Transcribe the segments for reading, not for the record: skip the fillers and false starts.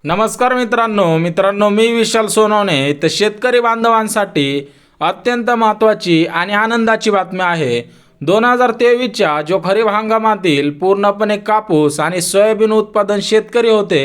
नमस्कार मित्रांनो मी विशाल सोनवणे। तर शेतकरी बांधवांसाठी अत्यंत महत्त्वाची आणि आनंदाची बातमी आहे। 2023च्या जो खरीप हंगामातील पूर्णपणे कापूस आणि सोयाबीन उत्पादन शेतकरी होते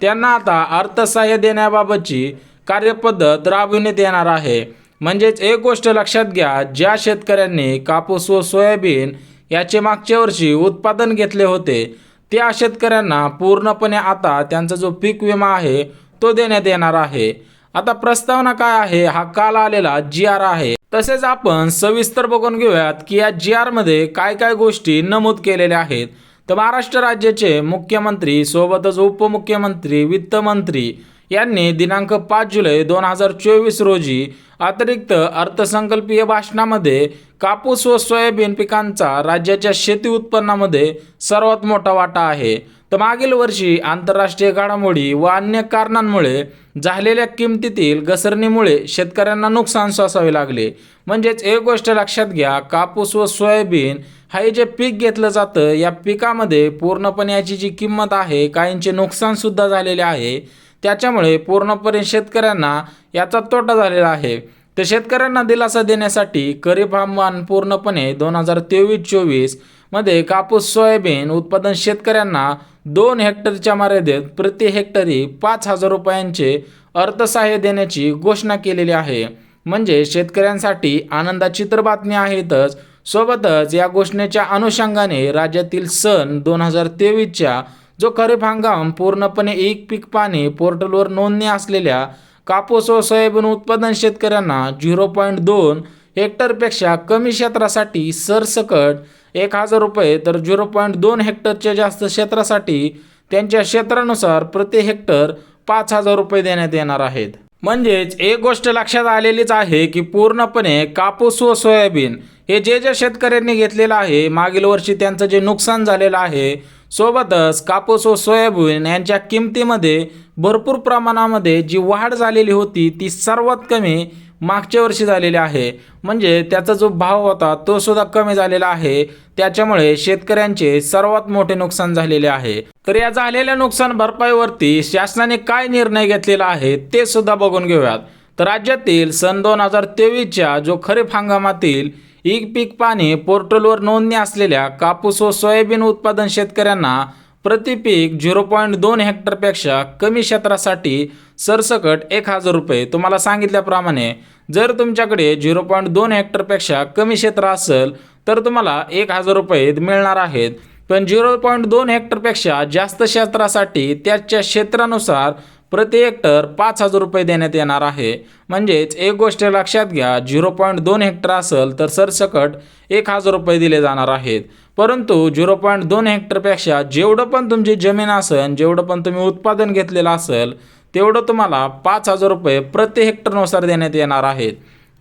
त्यांना आता अर्थसहाय्य देण्याबाबतची कार्यपद्धत राबविण्यात येणार आहे। म्हणजेच एक गोष्ट लक्षात घ्या, ज्या शेतकऱ्यांनी कापूस व सोयाबीन याचे मागच्या वर्षी उत्पादन घेतले होते त्या शेतकऱ्यांना पूर्णपणे आता त्यांचा जो पीक विमा आहे तो देण्यात येणार आहे। आता प्रस्तावना काय आहे, हा काल आलेला GR आहे। तसेच आपण सविस्तर बघून घेऊयात की या GR मध्ये काय काय गोष्टी नमूद केलेल्या आहेत। तर महाराष्ट्र राज्याचे मुख्यमंत्री सोबतच उपमुख्यमंत्री वित्तमंत्री यांनी दिनांक 5 जुलै 2024 रोजी अतिरिक्त अर्थसंकल्पीय भाषणामध्ये कापूस व सोयाबीन पिकांचा राज्याच्या शेती उत्पन्नामध्ये सर्वात मोठा वाटा आहे। तर मागील वर्षी आंतरराष्ट्रीय घडामोडी व अन्य कारणांमुळे झालेल्या किमतीतील घसरणीमुळे शेतकऱ्यांना नुकसान सोसावे लागले। म्हणजेच एक गोष्ट लक्षात घ्या, कापूस व सोयाबीन हे जे पीक घेतलं जातं या पिकामध्ये पूर्णपणे याची जी किंमत आहे काहींचे नुकसान सुद्धा झालेले आहे। त्याच्यामुळे पूर्णपणे शेतकऱ्यांना याचा तोटा झालेला आहे। तर शेतकऱ्यांना दिलासा देण्यासाठी खरीप हंगाम पूर्णपणे 2023-24 मध्ये कापूस सोयाबीन उत्पादन शेतकऱ्यांना 2 हेक्टरच्या मर्यादेत प्रति हेक्टरी 5,000 रुपयांचे अर्थसहाय्य देण्याची घोषणा केलेली आहे। म्हणजे शेतकऱ्यांसाठी आनंदाची तर बातमी आहेतच, सोबतच या घोषणेच्या अनुषंगाने राज्यातील सन 2023च्या जो खरीप हंगाम पूर्णपणे एक पीक पाणी पोर्टलवर नोंदणी असलेल्या कापूस व सोयाबीन उत्पादन शेतकऱ्यांना 0.2 हेक्टरपेक्षा कमी क्षेत्रासाठी सरसकट 1,000 रुपये, तर 0.2 हेक्टरच्या जास्त क्षेत्रासाठी त्यांच्या क्षेत्रानुसार प्रति हेक्टर 5,000 रुपये देण्यात येणार आहेत। म्हणजेच एक गोष्ट लक्षात आलेलीच आहे की पूर्णपणे कापूस व सोयाबीन हे जे शेतकऱ्यांनी घेतलेलं आहे मागील वर्षी त्यांचं जे नुकसान झालेलं आहे, सोबतच कापूस व सोयाबीन यांच्या किमतीमध्ये भरपूर प्रमाणामध्ये जी वाढ झालेली होती ती सर्वात कमी मागच्या वर्षी झालेली आहे। म्हणजे त्याचा जो भाव होता तो सुद्धा कमी झालेला आहे। त्याच्यामुळे शेतकऱ्यांचे सर्वात मोठे नुकसान झालेले आहे। तर या झालेल्या नुकसान भरपाईवरती शासनाने काय निर्णय घेतलेला आहे ते सुद्धा बघून घेऊयात। तर राज्यातील सन 2023च्या जो खरीप हंगामातील एक पीक पाणी पोर्टलवर नोंदणी असलेल्या कापूस व सोयाबीन उत्पादन शेतकऱ्यांना प्रति पीक 0.2 हेक्टरपेक्षा कमी क्षेत्रासाठी सरसकट 1,000 रुपये। तुम्हाला सांगितल्याप्रमाणे जर तुमच्याकडे 0.2 हेक्टरपेक्षा कमी क्षेत्र असेल तर तुम्हाला 1,000 रुपये मिळणार आहेत। पण 0.2 हेक्टरपेक्षा जास्त क्षेत्रासाठी त्याच्या क्षेत्रानुसार प्रति हेक्टर 5,000 रुपये देण्यात येणार आहे। म्हणजेच एक गोष्ट लक्षात घ्या, 0.2 हेक्टर असेल तर सरसकट 1,000 रुपये दिले जाणार आहेत। परंतु 0.2 हेक्टरपेक्षा जेवढं पण तुमची जमीन असेल, जेवढं पण तुम्ही उत्पादन घेतलेलं असेल तेवढं तुम्हाला 5,000 रुपये प्रति हेक्टरनुसार देण्यात येणार आहेत।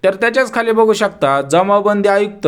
तर त्याच्याच खाली बघू शकता, जमाबंदी आयुक्त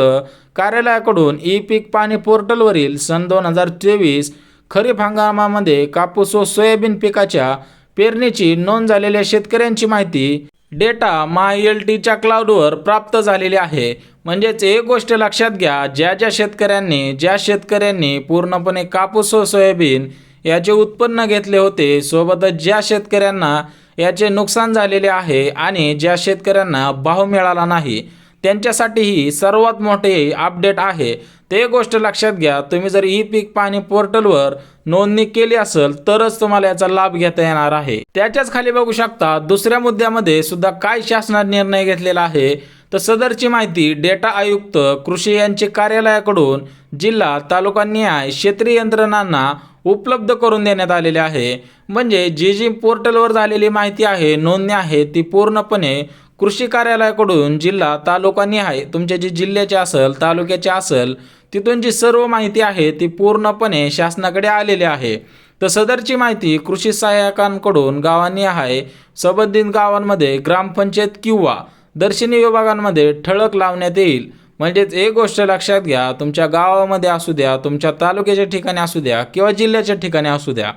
कार्यालयाकडून ई पीक पाणी पोर्टलवरील सन 2023 खरीप हंगामामध्ये कापूस व सोयाबीन पिकाच्या पेरणीची नोंद झालेल्या शेतकऱ्यांची माहिती डेटा MyLTच्या क्लाउडवर प्राप्त झालेली आहे। म्हणजेच एक गोष्ट लक्षात घ्या, ज्या शेतकऱ्यांनी पूर्णपणे कापूस व सोयाबीन याचे उत्पन्न घेतले होते, सोबतच ज्या शेतकऱ्यांना याचे नुकसान झालेले आहे आणि ज्या शेतकऱ्यांना भाव मिळाला नाही त्यांच्यासाठी ही सर्वात मोठे अपडेट आहे। ते गोष्ट लक्षात घ्या, तुम्ही जर ई पीक पाणी पोर्टलवर नोंदणी केली असेल तरच तुम्हाला याचा लाभ घेता येणार आहे। त्याच्याच खाली बघू शकता, दुसऱ्या मुद्द्यामध्ये सुद्धा काय शासनाने निर्णय घेतलेला आहे। तर सदरची माहिती डेटा आयुक्त कृषी यांचे कार्यालयाकडून जिल्हा तालुका निहाय क्षेत्रीय यंत्रणांना उपलब्ध करून देण्यात आलेले आहे। म्हणजे जी पोर्टलवर झालेली माहिती आहे, नोंदणी आहे, ती पूर्णपणे कृषी कार्यालयाकडून जिल्हा तालुका निहाय तुमच्या जी जिल्ह्याचे असेल तालुक्याचे असेल तिथून जी सर्व माहिती आहे ती पूर्णपणे शासनाकडे आलेली आहे। तर सदरची माहिती कृषी सहाय्यकांकडून गावानिहाय संबंधित गावांमध्ये ग्रामपंचायत किंवा दर्शनी विभागांमध्ये ठळक लावण्यात येईल। म्हणजेच एक गोष्ट लक्षात घ्या, तुमच्या गावामध्ये असू द्या, तुमच्या तालुक्याच्या ठिकाणी असू द्या किंवा जिल्ह्याच्या ठिकाणी असू द्या,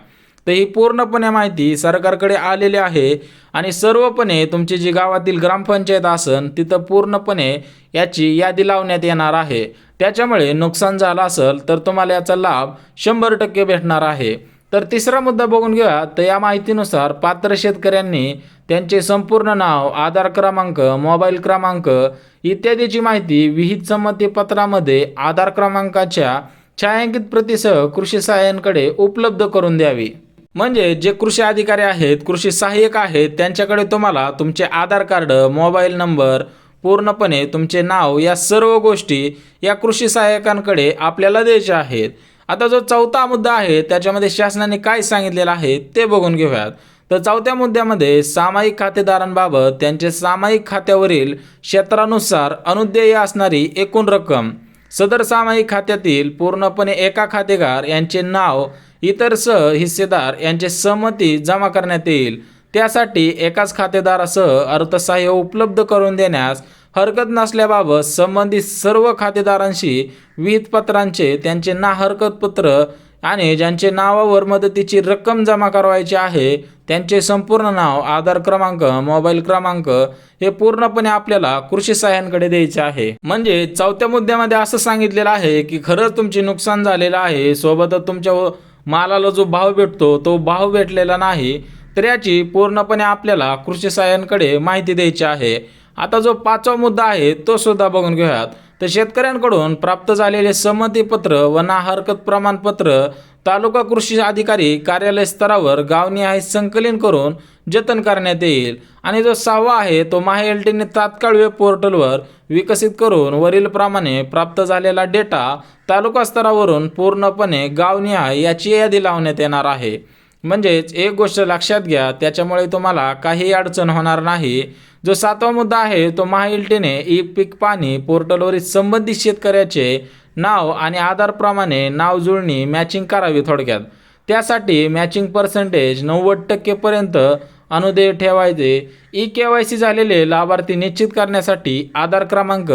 तर ही पूर्णपणे माहिती सरकारकडे आलेली आहे आणि सर्वपणे तुमची जी गावातील ग्रामपंचायत असेल तिथं पूर्णपणे याची यादी लावण्यात येणार आहे। त्याच्यामुळे नुकसान झालं असेल तर तुम्हाला याचा लाभ 100% भेटणार आहे। तर तिसरा मुद्दा बघून घेऊया. तर या माहितीनुसार पात्र शेतकऱ्यांनी त्यांचे संपूर्ण नाव, आधार क्रमांक, मोबाईल क्रमांक इत्यादीची माहिती विहित संमती पत्रामध्ये आधार क्रमांकाच्या छायांकित प्रतीसह कृषी सहाय्यकांकडे उपलब्ध करून द्यावी. म्हणजे जे कृषी अधिकारी आहेत, कृषी सहाय्यक आहेत, त्यांच्याकडे तुम्हाला तुमचे आधार कार्ड, मोबाईल नंबर, पूर्णपणे तुमचे नाव या सर्व गोष्टी या कृषी सहाय्यकांकडे आपल्याला द्यायच्या आहेत. आता जो चौथा मुद्दा आहे त्याच्यामध्ये शासनाने काय सांगितलेलं आहे ते बघून घेऊयात. तर चौथ्या मुद्द्यामध्ये सामायिक खातेदारांबाबत त्यांचे सामायिक खात्यावरील क्षेत्रानुसार अनुदेय असणारी एकूण रक्कम सदर सामायिक खात्यातील पूर्णपणे एका खातेदार यांचे नाव इतर सह हिस्सेदार यांची संमती जमा करण्यात येईल. त्यासाठी एकाच खातेदारासह अर्थसहाय्य उपलब्ध करून देण्यास हरकत नसल्याबाबत संबंधित सर्व खातेदारांशी विहित पत्रांचे त्यांचे ना हरकत पत्र आणि ज्यांचे नावावर मदतीची रक्कम जमा करवायची आहे त्यांचे संपूर्ण नाव, आधार क्रमांक, मोबाईल क्रमांक हे पूर्णपणे आपल्याला कृषी सहाय्यकांकडे द्यायचे आहे. म्हणजे चौथ्या मुद्द्यामध्ये असं सांगितलेलं आहे की खरंच तुमचे नुकसान झालेलं आहे, सोबतच तुमच्या मालाला जो भाव भेटतो तो भाव भेटलेला नाही, तर याची पूर्णपणे आपल्याला कृषी सहाय्यकांकडे माहिती द्यायची आहे. आता जो पाचवा मुद्दा आहे तो सुद्धा बघून घेऊयात. तर शेतकऱ्यांकडून प्राप्त झालेले संमतीपत्र व ना हरकत प्रमाणपत्र तालुका कृषी अधिकारी कार्यालय स्तरावर गावनिहाय संकलन करून जतन करण्यात येईल. आणि जो सहावा आहे तो महाएलटीने तात्काळ वेब पोर्टलवर विकसित करून वरील प्रमाणे प्राप्त झालेला डेटा तालुका स्तरावरून पूर्णपणे गावनिहाय याची यादी लावण्यात येणार आहे. म्हणजेच एक गोष्ट लक्षात घ्या, त्याच्यामुळे तुम्हाला काही अडचण होणार नाही. जो सातवा मुद्दा आहे तो महाएलटीने ई पीक पाणी पोर्टलवरील संबंधित शेतकऱ्याचे नाव आणि आधारप्रमाणे नाव जुळणी मॅचिंग करावी. थोडक्यात त्यासाठी मॅचिंग पर्सेंटेज 90% पर्यंत अनुदेय ठेवायचे. KYC झालेले लाभार्थी निश्चित करण्यासाठी आधार क्रमांक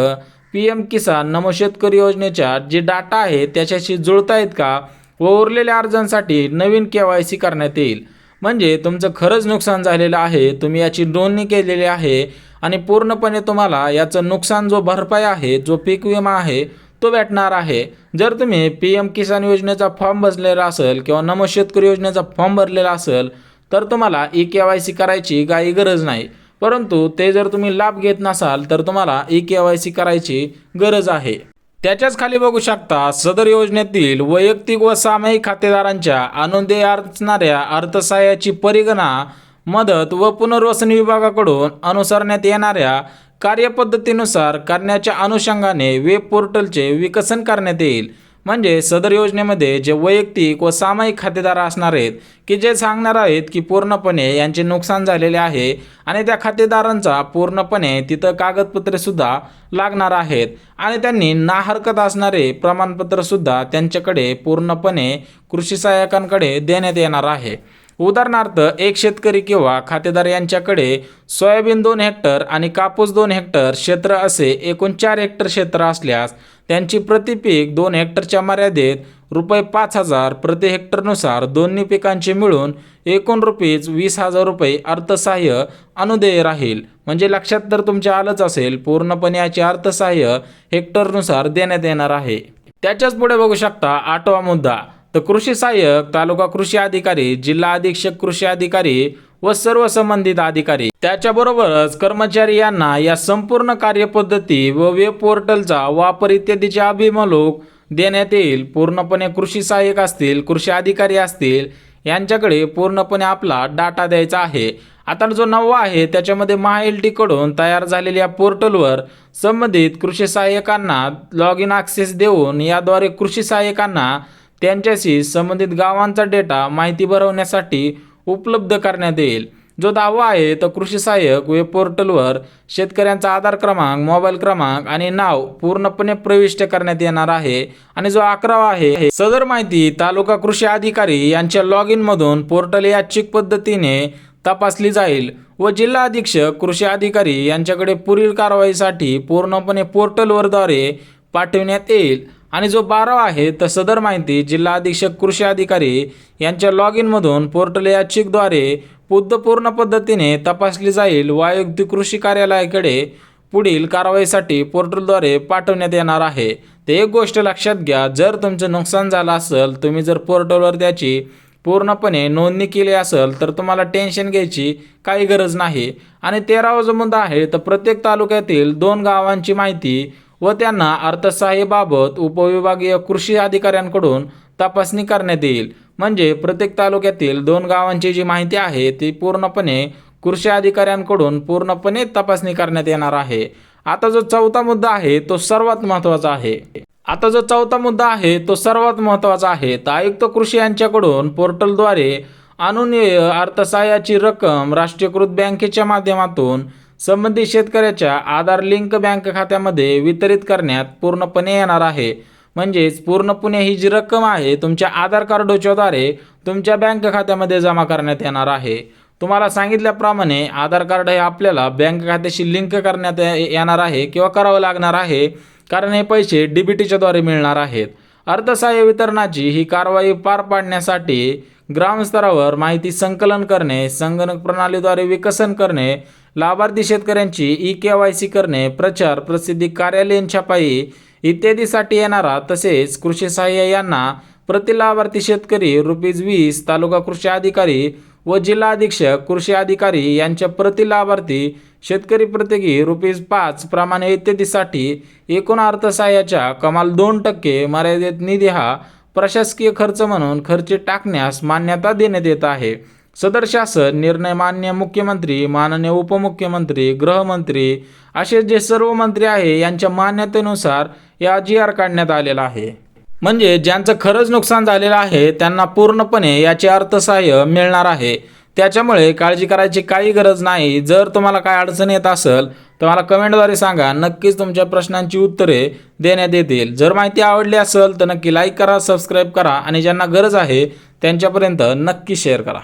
PM किसान नमो शेतकरी योजनेच्या जे डाटा आहे त्याच्याशी जुळतायत का व उरलेल्या अर्जांसाठी नवीन KYC करण्यात येईल. म्हणजे तुमचं खरंच नुकसान झालेलं आहे, तुम्ही याची नोंदणी केलेली आहे आणि पूर्णपणे तुम्हाला याचं नुकसान जो भरपाई आहे, जो पीक विमा आहे तो भेटणार आहे. जर तुम्ही PM किसान योजनेचा फॉर्म भरलेला असेल किंवा नमो शेतकरी योजनेचा फॉर्म भरलेला असेल तर तुम्हाला KYC करायची काही गरज नाही. परंतु ते जर तुम्ही लाभ घेत नसाल तर तुम्हाला KYC करायची गरज आहे. त्याच्याच खाली बघू शकता सदर योजनेतील वैयक्तिक व सामायिक खातेदारांच्या अनुदेय असणाऱ्या अर्थसहाय्याची परिगणना मदत व पुनर्वसन विभागाकडून अनुसरण्यात येणाऱ्या कार्यपद्धतीनुसार करण्याच्या अनुषंगाने वेब पोर्टलचे विकसन करण्यात येईल. म्हणजे सदर योजनेमध्ये जे वैयक्तिक व सामायिक खातेदार असणार आहेत की जे सांगणार आहेत की पूर्णपणे यांचे नुकसान झालेले आहे आणि त्या खातेदारांचा पूर्णपणे तिथं कागदपत्रेसुद्धा लागणार आहेत आणि त्यांनी ना हरकत असणारे प्रमाणपत्रसुद्धा त्यांच्याकडे पूर्णपणे कृषी सहाय्यकांकडे देण्यात येणार आहे. उदाहरणार्थ एक शेतकरी किंवा खातेदार यांच्याकडे सोयाबीन 2 हेक्टर आणि कापूस 2 हेक्टर क्षेत्र असे एकूण 4 हेक्टर क्षेत्र असल्यास त्यांची प्रतिपीक 2 हेक्टरच्या मर्यादेत ₹5,000 प्रति हेक्टरनुसार दोन्ही पिकांचे मिळून एकूण ₹20,000 अर्थसहाय्य अनुदेय राहील. म्हणजे लक्षात तर तुमच्या आलंच असेल, पूर्णपणे याचे अर्थसहाय्य हेक्टरनुसार देण्यात येणार आहे. त्याच्याच पुढे बघू शकता 8वा मुद्दा. तर कृषी सहाय्यक, तालुका कृषी अधिकारी, जिल्हा अधीक्षक कृषी अधिकारी व सर्व संबंधित अधिकारी त्याच्याबरोबरच कर्मचारी यांना या संपूर्ण कार्यपद्धती व वेब पोर्टलचा वापर इत्यादीचे अभिमुख देण्यात येईल. पूर्णपणे कृषी सहाय्यक असतील, कृषी अधिकारी असतील यांच्याकडे पूर्णपणे आपला डाटा द्यायचा आहे. आता जो 9वा आहे त्याच्यामध्ये महाएलटी कडून तयार झालेल्या पोर्टलवर संबंधित कृषी सहाय्यकांना लॉग इन ॲक्सेस देऊन याद्वारे कृषी सहाय्यकांना त्यांच्याशी संबंधित गावांचा डेटा माहिती भरवण्यासाठी उपलब्ध करण्यात येईल. जो 10वा आहे तो कृषी सहाय्यक वेब पोर्टलवर शेतकऱ्यांचा आधार क्रमांक, मोबाईल क्रमांक आणि नाव पूर्णपणे प्रविष्ट करण्यात येणार आहे. आणि जो 11वा आहे सदर माहिती तालुका कृषी अधिकारी यांच्या लॉग इन मधून पोर्टल यादृच्छिक पद्धतीने तपासली जाईल व जिल्हा अधीक्षक कृषी अधिकारी यांच्याकडे पुढील कारवाईसाठी पूर्णपणे पोर्टलवरद्वारे पाठविण्यात येईल. आणि जो 12वा आहे तर सदर माहिती जिल्हा अधीक्षक कृषी अधिकारी यांच्या लॉग इन मधून पोर्टल यादृच्छिकद्वारे पूर्ण पद्धतीने तपासली जाईल व आयुक्त कृषी कार्यालयाकडे पुढील कारवाईसाठी पोर्टलद्वारे पाठवण्यात येणार आहे. तर एक गोष्ट लक्षात घ्या, जर तुमचं नुकसान झालं असेल, तुम्ही जर पोर्टलवर त्याची पूर्णपणे नोंदणी केली असेल तर तुम्हाला टेन्शन घ्यायची काही गरज नाही. आणि 13वा जो मुद्दा आहे तर प्रत्येक तालुक्यातील 2 गावांची माहिती व त्यांना अर्थसहाय्याबाबत उपविभागीय कृषी अधिकाऱ्यांकडून तपासणी करण्यात येईल. म्हणजे प्रत्येक तालुक्यातील 2 गावांची जी माहिती आहे ती पूर्णपणे कृषी अधिकाऱ्यांकडून पूर्णपणे तपासणी करण्यात येणार आहे. आता जो चौथा मुद्दा आहे तो सर्वात महत्त्वाचा आहे. तर आयुक्त कृषी यांच्याकडून पोर्टलद्वारे अनुज्ञेय अर्थसहाय्याची रक्कम राष्ट्रीयकृत बँकेच्या माध्यमातून संबंधित शेतकऱ्याच्या आधार लिंक बँक खात्यामध्ये वितरित करण्यात पूर्णपणे येणार आहे. म्हणजेच पूर्णपणे ही जी रक्कम आहे तुमच्या आधार कार्डच्याद्वारे तुमच्या बँक खात्यामध्ये जमा करण्यात येणार आहे. तुम्हाला सांगितल्याप्रमाणे आधार कार्ड हे आपल्याला बँक खात्याशी लिंक करण्यात येणार आहे किंवा करावं लागणार आहे, कारण हे पैसे DBTच्याद्वारे मिळणार आहेत. अर्थसहाय्य वितरणाची ही कारवाई पार पाडण्यासाठी ग्रामस्तरावर माहिती संकलन करणे, संगणक प्रणालीद्वारे विकसन करणे, लाभार्थी शेतकऱ्यांची eKYC करणे, प्रचार प्रसिद्धी, कार्यालयीन छपाई इत्यादीसाठी येणारा तसेच कृषी सहाय्य यांना प्रति लाभार्थी शेतकरी ₹20, तालुका कृषी अधिकारी व जिल्हा अधीक्षक कृषी अधिकारी यांच्या प्रति लाभार्थी शेतकरी प्रत्येकी ₹5 प्रमाणे इत्यादीसाठी एकूण अर्थसहाय्याच्या कमाल 2% मर्यादित निधी हा प्रशासकीय खर्च म्हणून खर्ची टाकण्यास मान्यता देण्यात येत आहे. सदर शासन निर्णय माननीय मुख्यमंत्री, माननीय उपमुख्यमंत्री, गृहमंत्री असे जे सर्व मंत्री आहे यांच्या मान्यतेनुसार या GR काढण्यात आलेला आहे. म्हणजे ज्यांचं खरंच नुकसान झालेलं आहे त्यांना पूर्णपणे याचे अर्थसहाय्य मिळणार आहे. त्याच्यामुळे काळजी करायची काही गरज नाही. जर तुम्हाला काय अडचण येत असेल तर मला कमेंटद्वारे सांगा, नक्कीच तुमच्या प्रश्नांची उत्तरे देण्यात येतील. जर माहिती आवडली असेल तर नक्की लाईक करा, सबस्क्राईब करा आणि ज्यांना गरज आहे त्यांच्यापर्यंत नक्की शेअर करा.